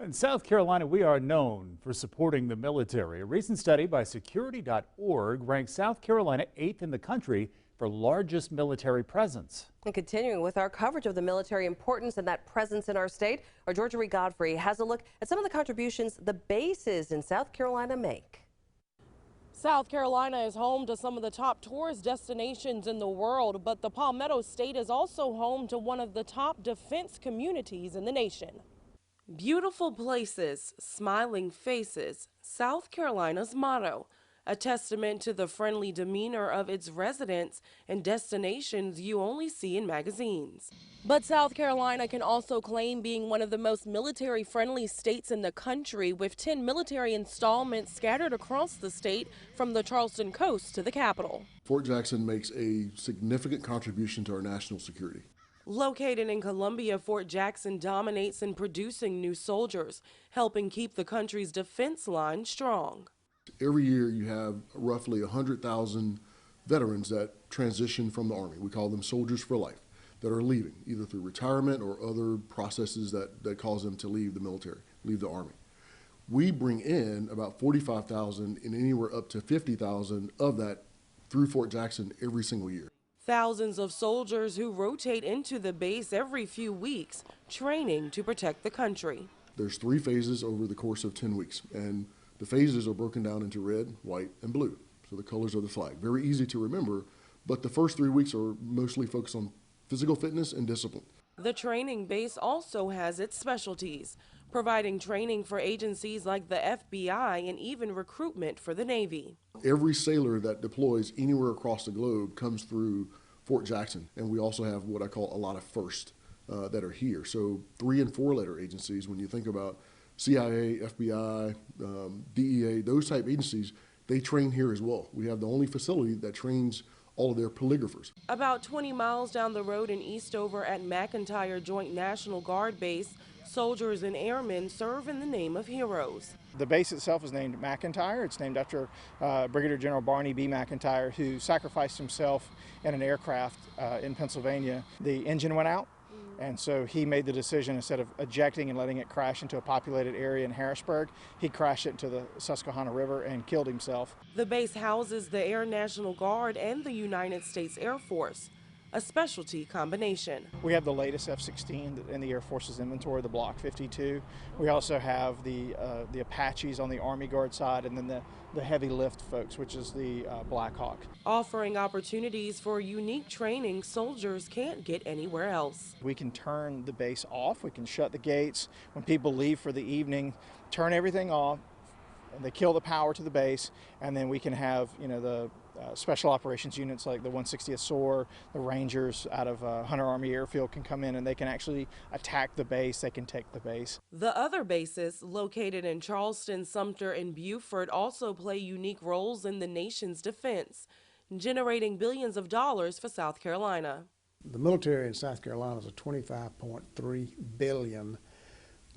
In South Carolina, we are known for supporting the military. A recent study by Security.org ranks South Carolina 8th in the country for largest military presence. And continuing with our coverage of the military importance and that presence in our state, our Georgia Reed Godfrey has a look at some of the contributions the bases in South Carolina make. South Carolina is home to some of the top tourist destinations in the world, but the Palmetto State is also home to one of the top defense communities in the nation. Beautiful places, smiling faces, South Carolina's motto, a testament to the friendly demeanor of its residents and destinations you only see in magazines. But South Carolina can also claim being one of the most military-friendly states in the country, with 10 military installments scattered across the state from the Charleston coast to the capital. Fort Jackson makes a significant contribution to our national security. Located in Columbia, Fort Jackson dominates in producing new soldiers, helping keep the country's defense line strong. Every year you have roughly 100,000 veterans that transition from the Army. We call them soldiers for life, that are leaving, either through retirement or other processes that cause them to leave the military, leave the Army. We bring in about 45,000 and anywhere up to 50,000 of that through Fort Jackson every single year. Thousands of soldiers who rotate into the base every few weeks, training to protect the country. There's 3 phases over the course of 10 weeks, and the phases are broken down into red, white, and blue. So the colors of the flag. Very easy to remember, but the first 3 weeks are mostly focused on physical fitness and discipline. The training base also has its specialties, providing training for agencies like the FBI and even recruitment for the Navy. Every sailor that deploys anywhere across the globe comes through Fort Jackson, and we also have what I call a lot of firsts that are here. So 3- and 4-letter agencies, when you think about CIA, FBI, DEA, those type agencies, they train here as well. We have the only facility that trains all of their polygraphers. About 20 miles down the road in Eastover at McEntire Joint National Guard Base, soldiers and airmen serve in the name of heroes. The base itself is named McEntire. It's named after Brigadier General Barney B. McEntire, who sacrificed himself in an aircraft in Pennsylvania. The engine went out, and so he made the decision, instead of ejecting and letting it crash into a populated area in Harrisburg, he crashed it into the Susquehanna River and killed himself. The base houses the Air National Guard and the United States Air Force, a specialty combination. We have the latest F-16 in the Air Force's inventory, the Block 52. We also have the Apaches on the Army Guard side, and then the heavy lift folks, which is the Black Hawk. Offering opportunities for unique training soldiers can't get anywhere else. We can turn the base off, we can shut the gates. When people leave for the evening, turn everything off, and they kill the power to the base, and then we can have, the special operations units like the 160th SOAR, the Rangers out of Hunter Army Airfield can come in, and they can actually attack the base, they can take the base. The other bases, located in Charleston, Sumter, and Beaufort, also play unique roles in the nation's defense, generating billions of dollars for South Carolina. The military in South Carolina is a $25.3 billion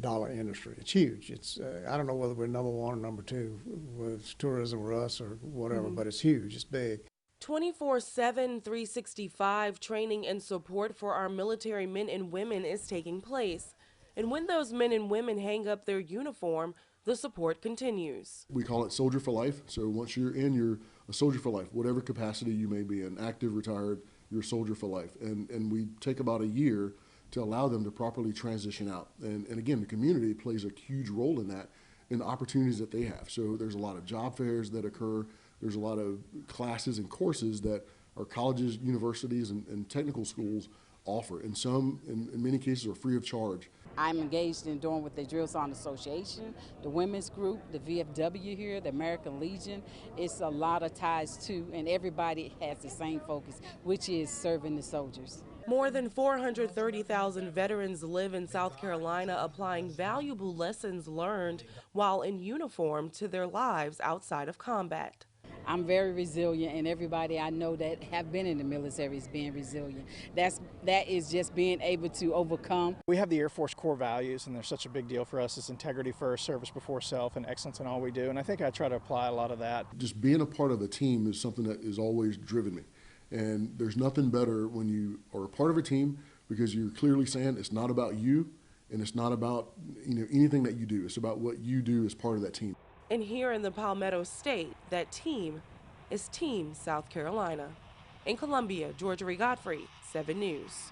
industry. It's huge. It's I don't know whether we're number 1 or number 2 with tourism or us or whatever, but it's huge. It's big. 24/7, 365 training and support for our military men and women is taking place. And when those men and women hang up their uniform, the support continues. We call it Soldier for Life. So once you're in, you're a soldier for life, whatever capacity you may be in, active, retired, you're a soldier for life. And we take about a year to allow them to properly transition out. And again, the community plays a huge role in that, in the opportunities that they have. So there's a lot of job fairs that occur. There's a lot of classes and courses that our colleges, universities, and technical schools offer. And some, in many cases, are free of charge. I'm engaged in doing with the Drill Sergeant Association, the women's group, the VFW here, the American Legion. It's a lot of ties too, and everybody has the same focus, which is serving the soldiers. More than 430,000 veterans live in South Carolina, applying valuable lessons learned while in uniform to their lives outside of combat. I'm very resilient, and everybody I know that have been in the military is being resilient. That is just being able to overcome. We have the Air Force core values, and they're such a big deal for us. It's integrity first, service before self, and excellence in all we do. And I think I try to apply a lot of that. Just being a part of a team is something that has always driven me. And there's nothing better when you are a part of a team, because you're clearly saying it's not about you, And it's not about anything that you do. It's about what you do as part of that team. And here in the Palmetto State, that team is Team South Carolina. In Columbia, Georgia Reed Godfrey, 7 News.